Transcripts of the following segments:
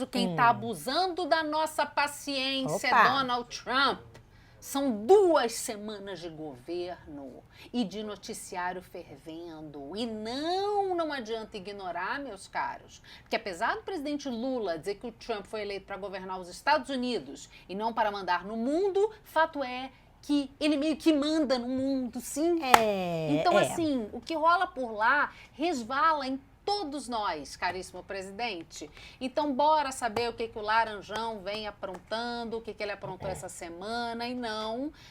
Quem está abusando da nossa paciência é Opa. Donald Trump. São 2 semanas de governo e de noticiário fervendo. E não adianta ignorar, meus caros, que apesar do presidente Lula dizer que o Trump foi eleito para governar os Estados Unidos e não para mandar no mundo, fato é que ele meio que manda no mundo, sim. Então, assim, o que rola por lá resvala em todos nós, caríssimo presidente. Então, bora saber o que o Laranjão vem aprontando, o que ele aprontou essa semana. E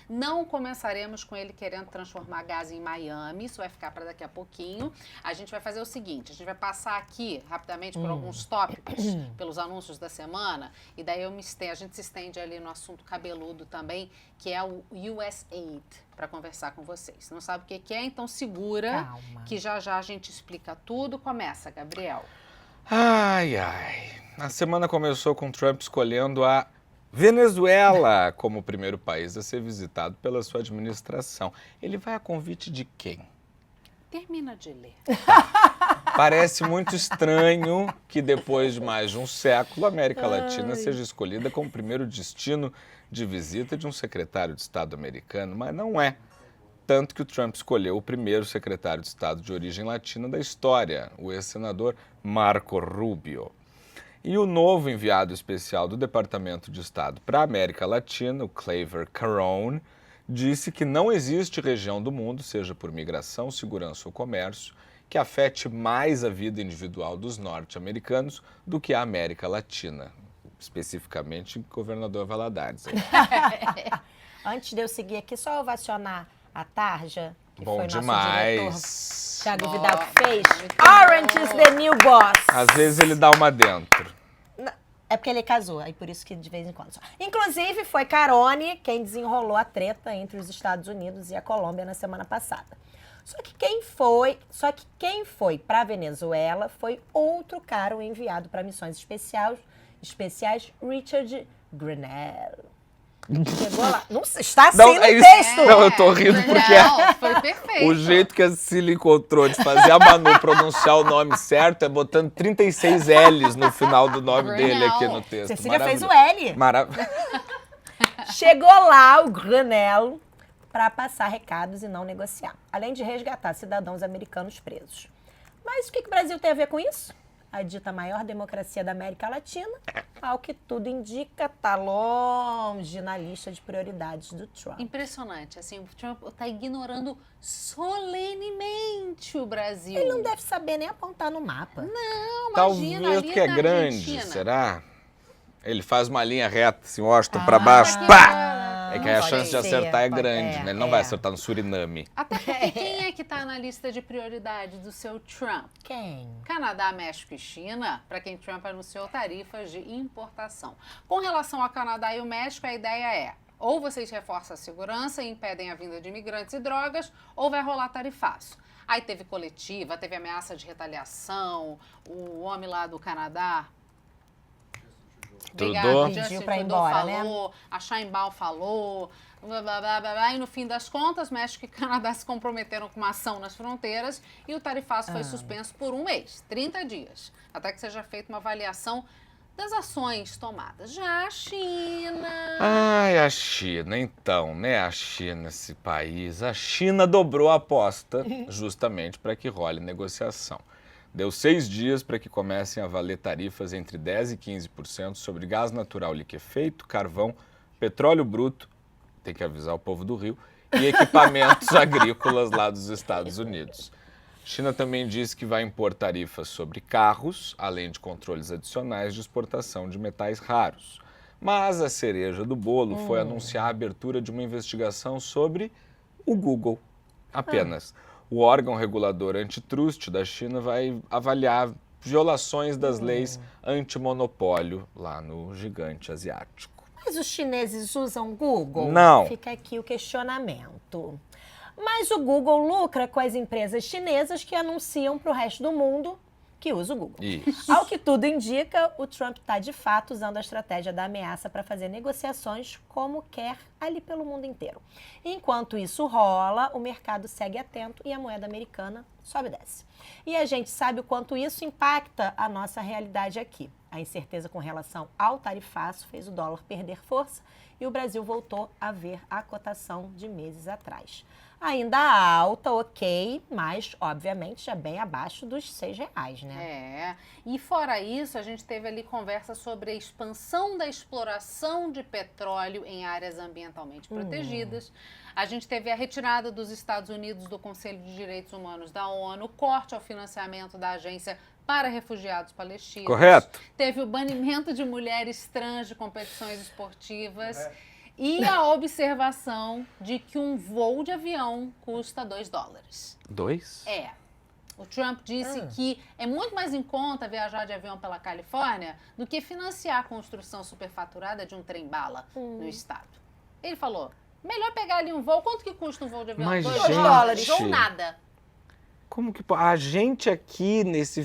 não começaremos com ele querendo transformar gás em Miami. Isso vai ficar para daqui a pouquinho. A gente vai fazer o seguinte, a gente vai passar aqui rapidamente por alguns tópicos, pelos anúncios da semana, e daí a gente se estende ali no assunto cabeludo também, que é o USAID, para conversar com vocês. Não sabe o que é? Então segura. Calma. Que já a gente explica tudo. Começa, Gabriel. Ai. A semana começou com Trump escolhendo a Venezuela como o primeiro país a ser visitado pela sua administração. Ele vai a convite de quem? Termina de ler. Parece muito estranho que depois de mais de um século a América Latina seja escolhida como primeiro destino de visita de um secretário de Estado americano, mas não é. Tanto que o Trump escolheu o primeiro secretário de Estado de origem latina da história, o ex-senador Marco Rubio. E o novo enviado especial do Departamento de Estado para a América Latina, o Claver Carone, disse que não existe região do mundo, seja por migração, segurança ou comércio, que afete mais a vida individual dos norte-americanos do que a América Latina, especificamente Governador Valadares. Antes de eu seguir aqui, só ovacionar a Tarja, que Bom foi demais. nosso diretor, Thiago Vidal, que fez. Muito Orange bom. is the new boss. Às vezes ele dá uma dentro. É porque ele casou, aí por isso que de vez em quando só. Inclusive, foi Carone quem desenrolou a treta entre os Estados Unidos e a Colômbia na semana passada. Só que quem foi para a Venezuela foi outro cara, o enviado para missões especiais, Richard Grenell. Chegou lá. Não está assim no texto. Não, eu tô rindo porque foi perfeito. o jeito que a Cecília encontrou de fazer a Manu pronunciar o nome certo é botando 36 L's no final do nome dele aqui no texto. Cecília fez o L. Maravilha. Chegou lá o Grenell para passar recados e não negociar, além de resgatar cidadãos americanos presos. Mas o que o Brasil tem a ver com isso? A dita maior democracia da América Latina, ao que tudo indica, está longe na lista de prioridades do Trump. Impressionante, assim, o Trump está ignorando solenemente o Brasil. Ele não deve saber nem apontar no mapa. Não, Talvez imagina, porque é na grande, Argentina. será? Ele faz uma linha reta, assim, Washington pra baixo, pá! É que aí a pode chance de ser, acertar é pode- grande, né? Ele não vai acertar no Suriname. Até porque quem é que está na lista de prioridades do seu Trump? Quem? Canadá, México e China, para quem Trump anunciou tarifas de importação. Com relação ao Canadá e o México, a ideia é: ou vocês reforçam a segurança e impedem a vinda de imigrantes e drogas, ou vai rolar tarifaço. Aí teve coletiva, teve ameaça de retaliação, o homem lá do Canadá... Trudeau. Pediu pra ir embora, né? falou, a Sheinbaum falou, blá, blá, blá, blá, blá, e no fim das contas, México e Canadá se comprometeram com uma ação nas fronteiras e o tarifaço foi suspenso por 1 mês, 30 dias, até que seja feita uma avaliação das ações tomadas. Já a China... Ai, a China, então, né? A China, esse país, a China dobrou a aposta justamente para que role negociação. Deu 6 dias para que comecem a valer tarifas entre 10% e 15% sobre gás natural liquefeito, carvão, petróleo bruto, tem que avisar o povo do Rio, e equipamentos agrícolas lá dos Estados Unidos. A China também disse que vai impor tarifas sobre carros, além de controles adicionais de exportação de metais raros. Mas a cereja do bolo foi anunciar a abertura de uma investigação sobre o Google, apenas. O órgão regulador antitrust da China vai avaliar violações das leis antimonopólio lá no gigante asiático. Mas os chineses usam Google? Não. Fica aqui o questionamento. Mas o Google lucra com as empresas chinesas que anunciam para o resto do mundo que usa o Google. Isso. Ao que tudo indica, o Trump está de fato usando a estratégia da ameaça para fazer negociações como quer ali pelo mundo inteiro. Enquanto isso rola, o mercado segue atento e a moeda americana sobe e desce. E a gente sabe o quanto isso impacta a nossa realidade aqui. A incerteza com relação ao tarifaço fez o dólar perder força e o Brasil voltou a ver a cotação de meses atrás. Ainda alta, ok, mas obviamente já bem abaixo dos R$6, né? E fora isso, a gente teve ali conversa sobre a expansão da exploração de petróleo em áreas ambientalmente protegidas. A gente teve a retirada dos Estados Unidos do Conselho de Direitos Humanos da ONU, o corte ao financiamento da Agência para Refugiados Palestinos. Correto. Teve o banimento de mulheres trans de competições esportivas. E a observação de que um voo de avião custa $2. 2? O Trump disse que é muito mais em conta viajar de avião pela Califórnia do que financiar a construção superfaturada de um trem-bala no estado. Ele falou, melhor pegar ali um voo. Quanto que custa um voo de avião? Mas, $2 ou gente, nada. Como que a gente aqui, nesse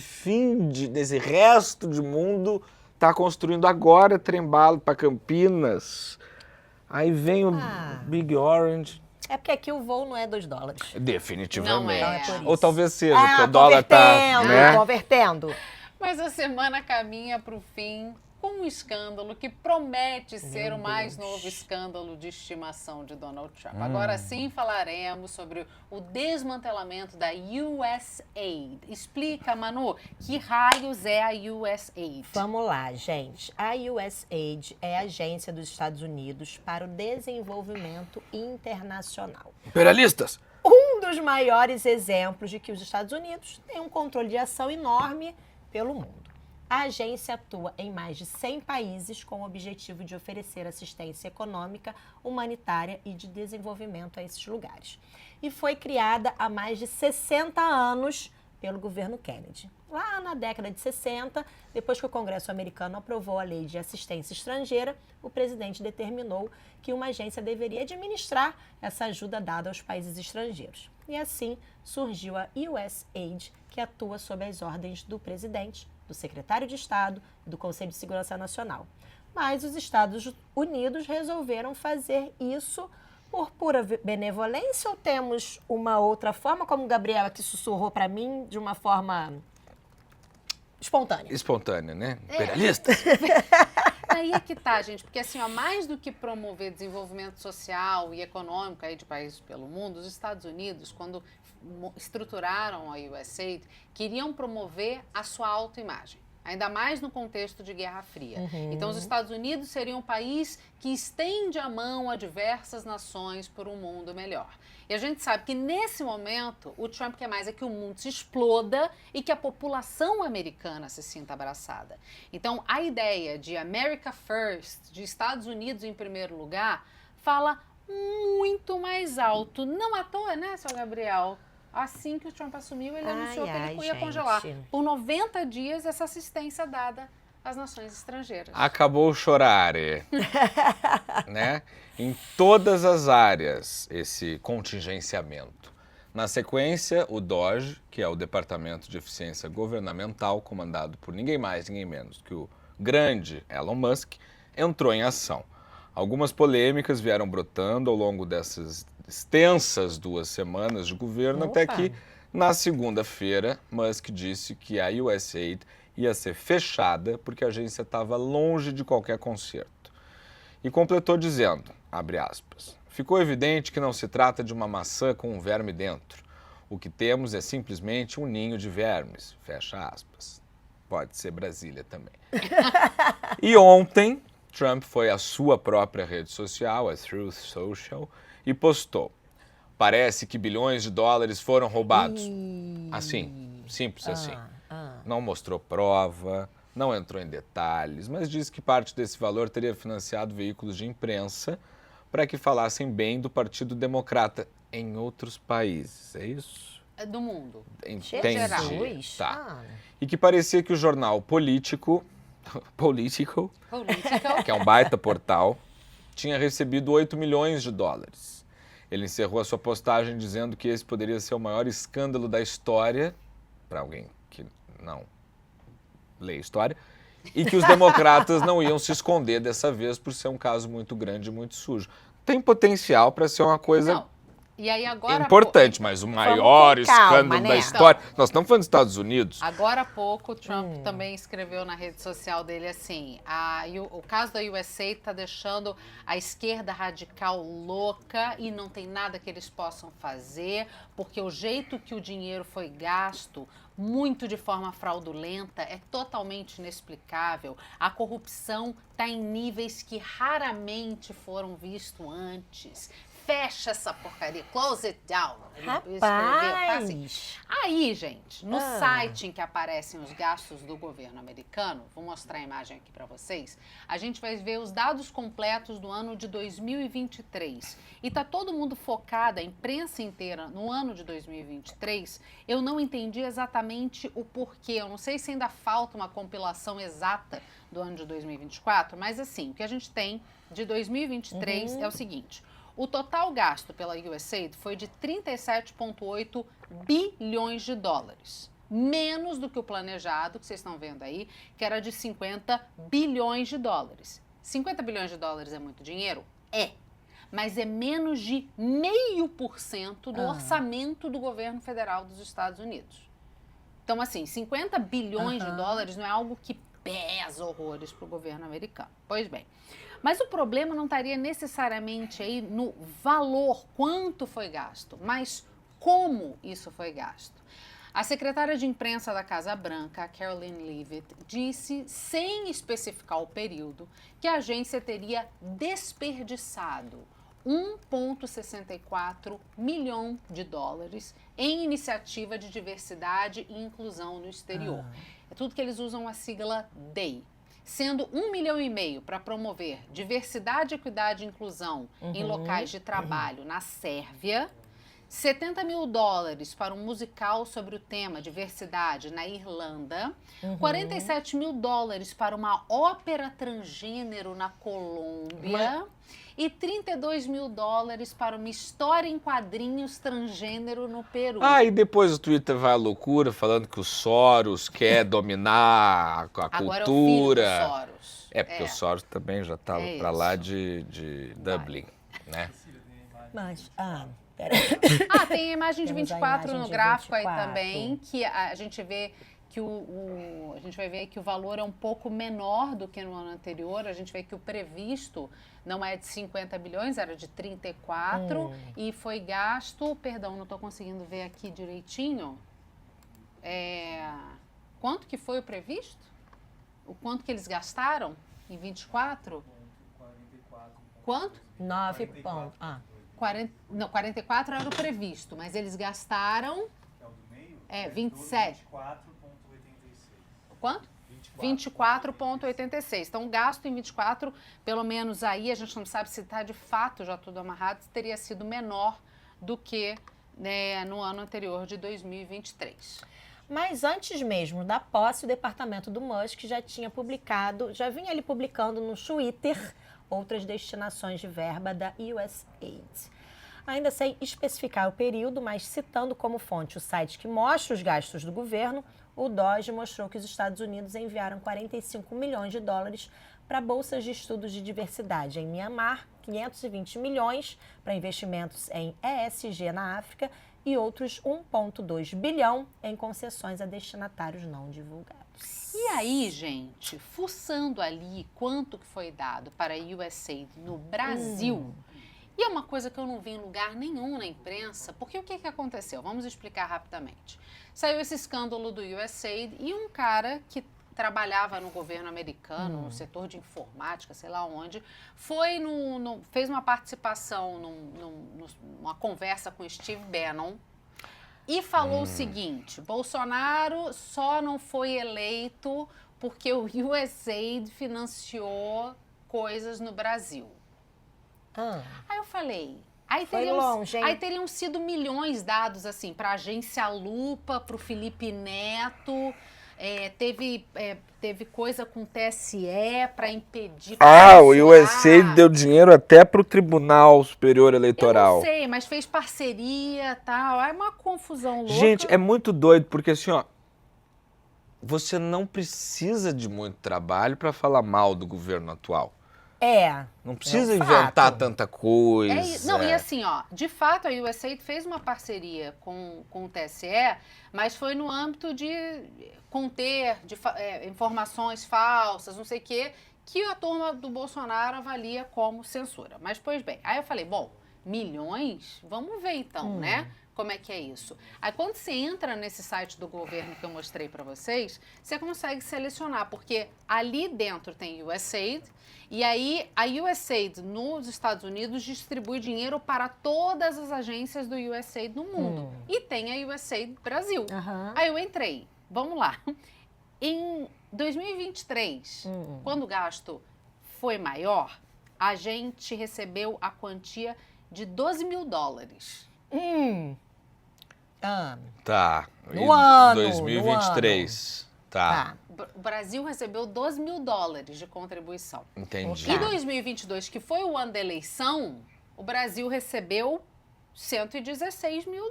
resto de mundo, tá construindo agora trem-bala para Campinas? Aí vem o Big Orange. É porque aqui o voo não é $2. Definitivamente. Não é por Ou talvez seja, porque o dólar tá, né? Convertendo. Mas a semana caminha para o fim com um escândalo que promete ser o mais novo escândalo de estimação de Donald Trump. Agora sim falaremos sobre o desmantelamento da USAID. Explica, Manu, que raios é a USAID? Vamos lá, gente. A USAID é a agência dos Estados Unidos para o desenvolvimento internacional. Imperialistas! Um dos maiores exemplos de que os Estados Unidos têm um controle de ação enorme pelo mundo. A agência atua em mais de 100 países com o objetivo de oferecer assistência econômica, humanitária e de desenvolvimento a esses lugares. E foi criada há mais de 60 anos pelo governo Kennedy. Lá na década de 60, depois que o Congresso americano aprovou a Lei de Assistência Estrangeira, o presidente determinou que uma agência deveria administrar essa ajuda dada aos países estrangeiros. E assim surgiu a USAID, que atua sob as ordens do presidente, do secretário de Estado e do Conselho de Segurança Nacional. Mas os Estados Unidos resolveram fazer isso por pura benevolência ou temos uma outra forma, como o Gabriel aqui sussurrou para mim, de uma forma espontânea? Espontânea, né? Imperialista. Aí é que tá, gente, porque assim, ó, mais do que promover desenvolvimento social e econômico aí de países pelo mundo, os Estados Unidos, quando estruturaram a USAID, queriam promover a sua autoimagem, ainda mais no contexto de Guerra Fria. Então, os Estados Unidos seriam um país que estende a mão a diversas nações por um mundo melhor. E a gente sabe que, nesse momento, o Trump quer mais é que o mundo se exploda e que a população americana se sinta abraçada. Então, a ideia de America First, de Estados Unidos em primeiro lugar, fala muito mais alto. Não à toa, né, seu Gabriel? Assim que o Trump assumiu, ele anunciou que ele ia congelar por 90 dias essa assistência dada às nações estrangeiras. Acabou o chorare, né? Em todas as áreas, esse contingenciamento. Na sequência, o DOGE, que é o Departamento de Eficiência Governamental, comandado por ninguém mais, ninguém menos que o grande Elon Musk, entrou em ação. Algumas polêmicas vieram brotando ao longo dessas extensas 2 semanas de governo, até que, na segunda-feira, Musk disse que a USAID ia ser fechada porque a agência estava longe de qualquer conserto. E completou dizendo, abre aspas, ficou evidente que não se trata de uma maçã com um verme dentro. O que temos é simplesmente um ninho de vermes, fecha aspas. Pode ser Brasília também. E ontem, Trump foi à sua própria rede social, a Truth Social, e postou. Parece que bilhões de dólares foram roubados. Assim, simples assim. Não mostrou prova, não entrou em detalhes, mas disse que parte desse valor teria financiado veículos de imprensa para que falassem bem do Partido Democrata em outros países. É isso? É do mundo. Entendi. Tá. E que parecia que o jornal Politico, que é um baita portal, tinha recebido 8 milhões de dólares. Ele encerrou a sua postagem dizendo que esse poderia ser o maior escândalo da história, para alguém que não lê história, e que os democratas não iam se esconder dessa vez por ser um caso muito grande e muito sujo. Tem potencial para ser uma coisa E aí agora... Importante, mas o maior com calma, escândalo né? da história... Nós estamos falando dos Estados Unidos. Agora há pouco, o Trump também escreveu na rede social dele assim, o caso da USA está deixando a esquerda radical louca e não tem nada que eles possam fazer, porque o jeito que o dinheiro foi gasto, muito de forma fraudulenta, é totalmente inexplicável. A corrupção está em níveis que raramente foram vistos antes. Fecha essa porcaria, close it down. Ele escreveu, tá assim. Aí, gente, no site em que aparecem os gastos do governo americano, vou mostrar a imagem aqui para vocês, a gente vai ver os dados completos do ano de 2023. E tá todo mundo focado, a imprensa inteira, no ano de 2023. Eu não entendi exatamente o porquê. Eu não sei se ainda falta uma compilação exata do ano de 2024, mas assim, o que a gente tem de 2023 é o seguinte... O total gasto pela USAID foi de 37,8 bilhões de dólares. Menos do que o planejado, que vocês estão vendo aí, que era de 50 bilhões de dólares. 50 bilhões de dólares é muito dinheiro? É. Mas é menos de 0,5% do orçamento do governo federal dos Estados Unidos. Então, assim, 50 bilhões de dólares não é algo que pesa horrores para o governo americano. Pois bem. Mas o problema não estaria necessariamente aí no valor, quanto foi gasto, mas como isso foi gasto. A secretária de imprensa da Casa Branca, Karoline Leavitt, disse, sem especificar o período, que a agência teria desperdiçado 1,64 milhão de dólares em iniciativa de diversidade e inclusão no exterior. É tudo que eles usam a sigla DEI. Sendo 1,5 milhão para promover diversidade, equidade e inclusão em locais de trabalho na Sérvia, 70 mil dólares para um musical sobre o tema diversidade na Irlanda, 47 mil dólares para uma ópera transgênero na Colômbia e 32 mil dólares para uma história em quadrinhos transgênero no Peru. E depois o Twitter vai à loucura, falando que o Soros quer dominar a Agora cultura. É o filho do Soros. Porque o Soros também já estava para lá de Dublin, né? Mas, tem a imagem de Temos a 24 imagem no de gráfico 24. aí também, que a gente vê que a gente vai ver que o valor é um pouco menor do que no ano anterior. A gente vê que o previsto não é de 50 bilhões, era de 34 e foi gasto, perdão, não estou conseguindo ver aqui direitinho. Quanto que foi o previsto? O quanto que eles gastaram em 24? Quanto? 9 pontos. 44 era o previsto, mas eles gastaram... É o do meio? 27. 24,86. Quanto? 24,86. Então, o gasto em 24, pelo menos aí, a gente não sabe se está de fato já tudo amarrado, teria sido menor do que no ano anterior de 2023. Mas antes mesmo da posse, o departamento do Musk já vinha ali publicando no Twitter outras destinações de verba da USAID. Ainda sem especificar o período, mas citando como fonte o site que mostra os gastos do governo, o DOJ mostrou que os Estados Unidos enviaram 45 milhões de dólares para bolsas de estudos de diversidade em Mianmar, 520 milhões para investimentos em ESG na África e outros 1,2 bilhão em concessões a destinatários não divulgados. E aí, gente, fuçando ali quanto que foi dado para a USAID no Brasil, e é uma coisa que eu não vi em lugar nenhum na imprensa, porque o que aconteceu? Vamos explicar rapidamente. Saiu esse escândalo do USAID e um cara que trabalhava no governo americano, no setor de informática, sei lá onde, fez uma participação numa conversa com Steve Bannon e falou o seguinte: Bolsonaro só não foi eleito porque o USAID financiou coisas no Brasil. Aí eu falei... Aí teriam sido milhões dados assim para a agência Lupa, para o Felipe Neto, teve coisa com o TSE para impedir... O USAID deu dinheiro até para o Tribunal Superior Eleitoral. Eu não sei, mas fez parceria e tal, é uma confusão louca. Gente, é muito doido, porque assim, você não precisa de muito trabalho para falar mal do governo atual. Não precisa É um inventar fato. tanta coisa. Não, e assim, ó, de fato a USAID fez uma parceria com o TSE, mas foi no âmbito de conter informações falsas, não sei o quê, que a turma do Bolsonaro avalia como censura. Mas, pois bem, aí eu falei, bom, milhões? Vamos ver então, né? Como é que é isso? Aí quando você entra nesse site do governo que eu mostrei para vocês, você consegue selecionar, porque ali dentro tem USAID, e aí a USAID nos Estados Unidos distribui dinheiro para todas as agências do USAID no mundo. E tem a USAID Brasil. Aham. Aí eu entrei, vamos lá. Em 2023, quando o gasto foi maior, a gente recebeu a quantia de $12 mil. Tá. No E ano, 2023. Tá. O Brasil recebeu $12 mil de contribuição. Entendi. Em 2022, que foi o ano da eleição, o Brasil recebeu $116 mil,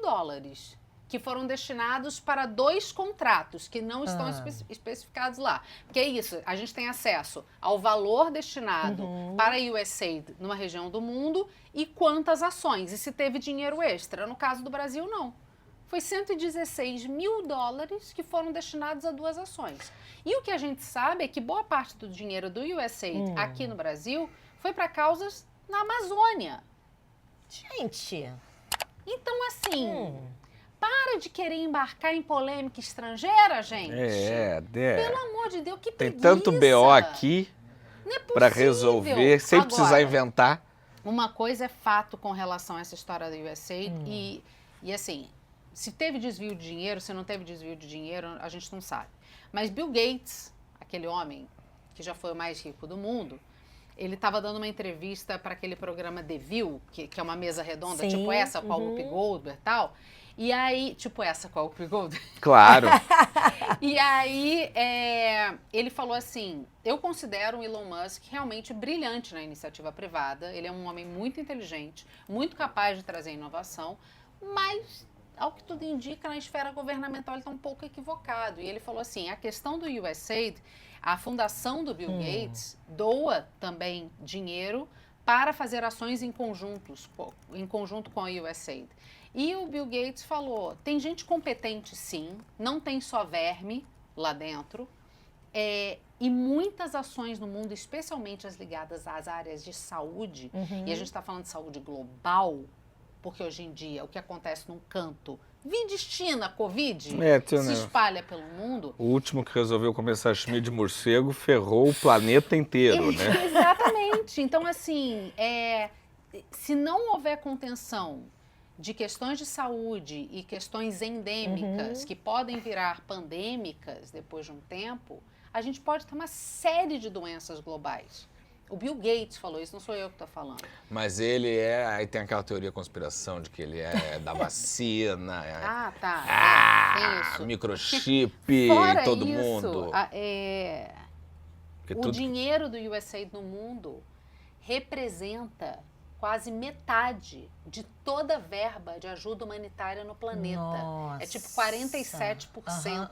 que foram destinados para 2 contratos que não estão especificados lá. Porque é isso, a gente tem acesso ao valor destinado para a USAID numa região do mundo e quantas ações, e se teve dinheiro extra. No caso do Brasil, não. Foi $116 mil que foram destinados a 2 ações. E o que a gente sabe é que boa parte do dinheiro do USAID aqui no Brasil foi para causas na Amazônia. Gente. Então, assim, para de querer embarcar em polêmica estrangeira, gente. Pelo amor de Deus, que Tem preguiça. tanto BO aqui Não é pra possível. resolver, sem Agora, precisar inventar. Uma coisa é fato com relação a essa história da USAID e assim, se teve desvio de dinheiro, se não teve desvio de dinheiro, a gente não sabe. Mas Bill Gates, aquele homem que já foi o mais rico do mundo, ele estava dando uma entrevista para aquele programa The View, que é uma mesa redonda, Sim, tipo essa com a Whoopi Goldberg e tal. E aí, tipo essa com a Whoopi Goldberg. Claro. E aí, ele falou assim, eu considero o Elon Musk realmente brilhante na iniciativa privada, ele é um homem muito inteligente, muito capaz de trazer inovação, mas, ao que tudo indica, na esfera governamental ele está um pouco equivocado. E ele falou assim, a questão do USAID, a fundação do Bill Gates doa também dinheiro para fazer ações em conjunto com a USAID. E o Bill Gates falou, tem gente competente sim, não tem só verme lá dentro, e muitas ações no mundo, especialmente as ligadas às áreas de saúde, e a gente está falando de saúde global, porque hoje em dia o que acontece num canto, vide China, Covid, se espalha pelo mundo. O último que resolveu começar a chimia de morcego ferrou o planeta inteiro, né? Exatamente. Então, assim, se não houver contenção de questões de saúde e questões endêmicas que podem virar pandêmicas depois de um tempo, a gente pode ter uma série de doenças globais. O Bill Gates falou isso, não sou eu que estou falando. Mas ele aí tem aquela teoria da conspiração de que ele é da vacina. Tem isso. Microchip Fora em todo isso, mundo. O dinheiro do USAID no mundo representa quase metade de toda a verba de ajuda humanitária no planeta. Nossa. É tipo 47%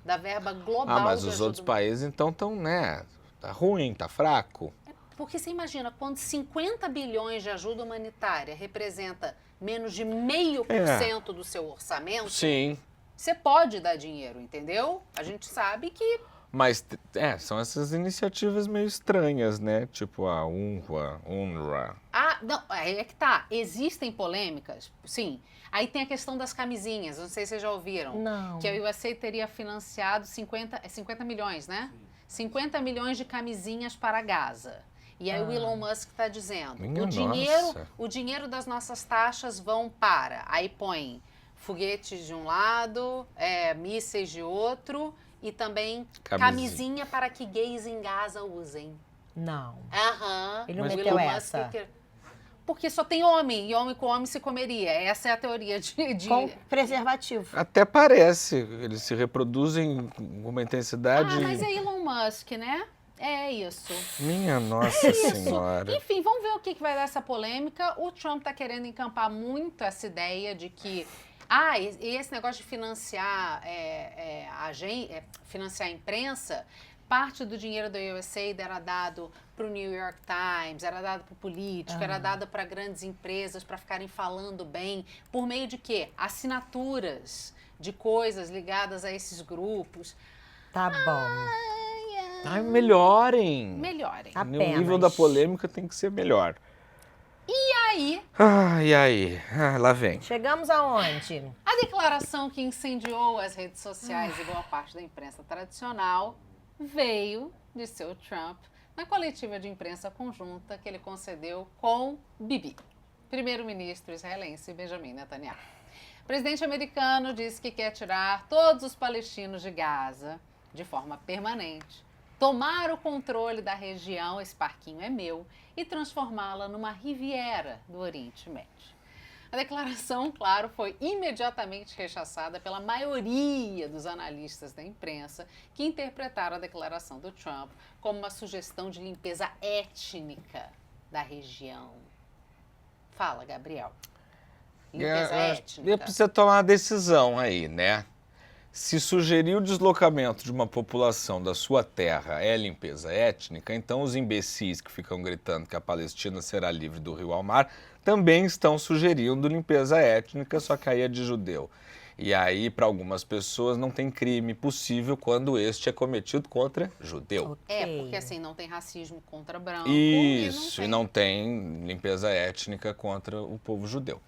da verba global Mas de os ajuda outros países, então, estão, né? Tá ruim, tá fraco. Porque você imagina, quando 50 bilhões de ajuda humanitária representa menos de 0,5% do seu orçamento, Sim. você pode dar dinheiro, entendeu? A gente sabe que... Mas, são essas iniciativas meio estranhas, né? Tipo a UNRWA. Não, aí é que tá. Existem polêmicas, sim. Aí tem a questão das camisinhas, não sei se vocês já ouviram. Não. Que a USAID teria financiado 50 milhões, né? 50 milhões de camisinhas para Gaza. E aí o Elon Musk está dizendo, o dinheiro das nossas taxas vão para... Aí põe foguetes de um lado, mísseis de outro... E também camisinha para que gays em Gaza usem. Não. Ele não Mas meteu essa. Porque só tem homem, e homem com homem se comeria. Essa é a teoria de... Com preservativo. Até parece. Eles se reproduzem com uma intensidade... mas é Elon Musk, né? É isso. Minha Nossa Senhora. Enfim, vamos ver o que vai dar essa polêmica. O Trump está querendo encampar muito essa ideia de que... e esse negócio de financiar financiar a imprensa, Parte do dinheiro da USAID era dado para o New York Times, era dado para o político, era dado para grandes empresas para ficarem falando bem. Por meio de quê? Assinaturas de coisas ligadas a esses grupos. Tá bom. Ai, melhorem. Melhorem. O Apenas. nível da polêmica tem que ser melhor. E aí, E aí? Lá vem. Chegamos aonde? a declaração que incendiou as redes sociais e boa parte da imprensa tradicional veio de seu Trump na coletiva de imprensa conjunta que ele concedeu com Bibi, primeiro-ministro israelense Benjamin Netanyahu. O presidente americano disse que quer tirar todos os palestinos de Gaza de forma permanente, tomar o controle da região, esse parquinho é meu, e transformá-la numa Riviera do Oriente Médio. A declaração, claro, foi imediatamente rechaçada pela maioria dos analistas da imprensa, que interpretaram a declaração do Trump como uma sugestão de limpeza étnica da região. Fala, Gabriel. Limpeza étnica. Precisa tomar uma decisão aí, né? Se sugerir o deslocamento de uma população da sua terra é limpeza étnica, então os imbecis que ficam gritando que a Palestina será livre do rio ao mar também estão sugerindo limpeza étnica, só que aí é de judeu. E aí, para algumas pessoas, não tem crime possível quando este é cometido contra judeu. É, porque assim, não tem racismo contra branco. Isso, e não tem limpeza étnica contra o povo judeu.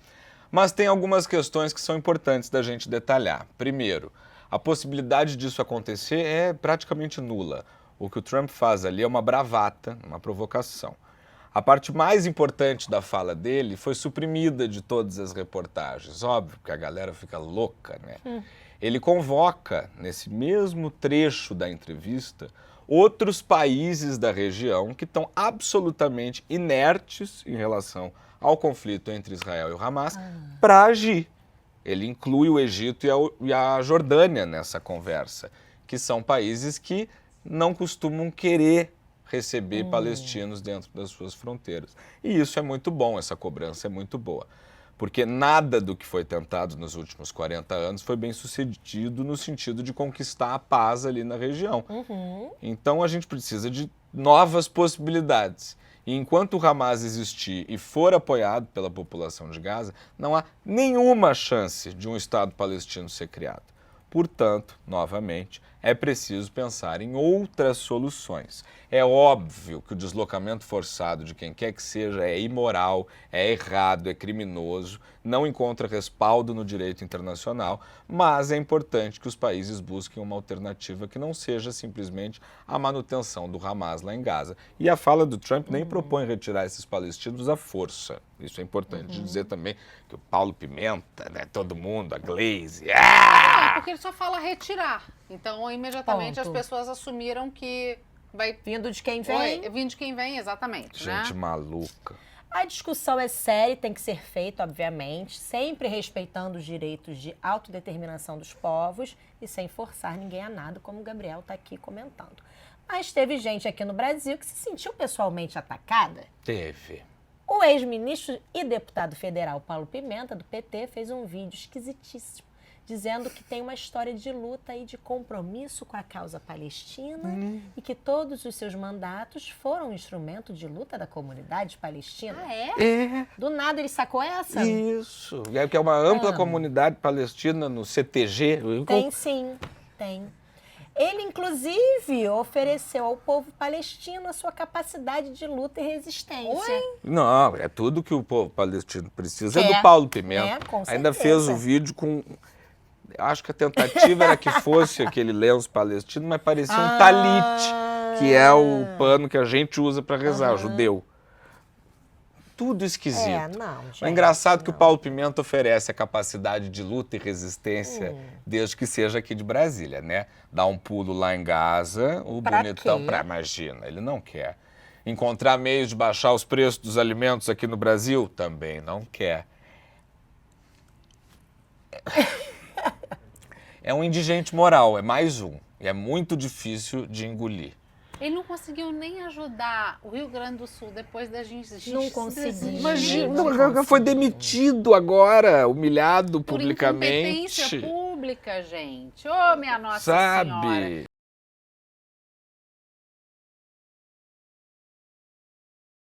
Mas tem algumas questões que são importantes da gente detalhar. Primeiro, a possibilidade disso acontecer é praticamente nula. O que o Trump faz ali é uma bravata, uma provocação. A parte mais importante da fala dele foi suprimida de todas as reportagens. Óbvio que a galera fica louca, né? Ele convoca, nesse mesmo trecho da entrevista, outros países da região que estão absolutamente inertes em relação ao conflito entre Israel e o Hamas para agir. Ele inclui o Egito e a Jordânia nessa conversa, que são países que não costumam querer receber palestinos dentro das suas fronteiras. E isso é muito bom, essa cobrança é muito boa. Porque nada do que foi tentado nos últimos 40 anos foi bem sucedido no sentido de conquistar a paz ali na região. Então a gente precisa de novas possibilidades. E enquanto o Hamas existir e for apoiado pela população de Gaza, não há nenhuma chance de um Estado palestino ser criado. Portanto, novamente, é preciso pensar em outras soluções. É óbvio que o deslocamento forçado de quem quer que seja é imoral, é errado, é criminoso, não encontra respaldo no direito internacional, mas é importante que os países busquem uma alternativa que não seja simplesmente a manutenção do Hamas lá em Gaza. E a fala do Trump nem propõe retirar esses palestinos à força. Isso é importante dizer também, que o Paulo Pimenta, né, todo mundo, a Glaze... Porque ele só fala retirar. Então, imediatamente as pessoas assumiram que vai... Vindo de quem vem. Vindo de quem vem, exatamente. Gente né? maluca. A discussão é séria, tem que ser feita, obviamente, sempre respeitando os direitos de autodeterminação dos povos e sem forçar ninguém a nada, como o Gabriel está aqui comentando. Mas teve gente aqui no Brasil que se sentiu pessoalmente atacada. Teve. O ex-ministro e deputado federal Paulo Pimenta, do PT, fez um vídeo esquisitíssimo, dizendo que tem uma história de luta e de compromisso com a causa palestina e que todos os seus mandatos foram um instrumento de luta da comunidade palestina. Ah, é? É. Do nada ele sacou essa? Isso. É que é uma ampla comunidade palestina no CTG. Tem sim, tem. Ele, inclusive, ofereceu ao povo palestino a sua capacidade de luta e resistência. Não, é tudo que o povo palestino precisa. É Quer, do Paulo Pimenta. né? Com Ainda certeza. fez o vídeo com... Acho que a tentativa era que fosse aquele lenço palestino, mas parecia um talite, que é o pano que a gente usa para rezar, judeu. Tudo esquisito. Não, gente, É engraçado que o não. Paulo Pimenta oferece a capacidade de luta e resistência, desde que seja aqui de Brasília, né? Dá um pulo lá em Gaza, o Pra bonitão, quê? imagina, ele não quer. Encontrar meios de baixar os preços dos alimentos aqui no Brasil, também não quer. É um indigente moral, é mais um. E é muito difícil de engolir. Ele não conseguiu nem ajudar o Rio Grande do Sul depois da gente... Não conseguiu. Imagina, foi demitido agora, humilhado Por publicamente. incompetência pública, gente. Ô, minha Nossa Sabe? Senhora.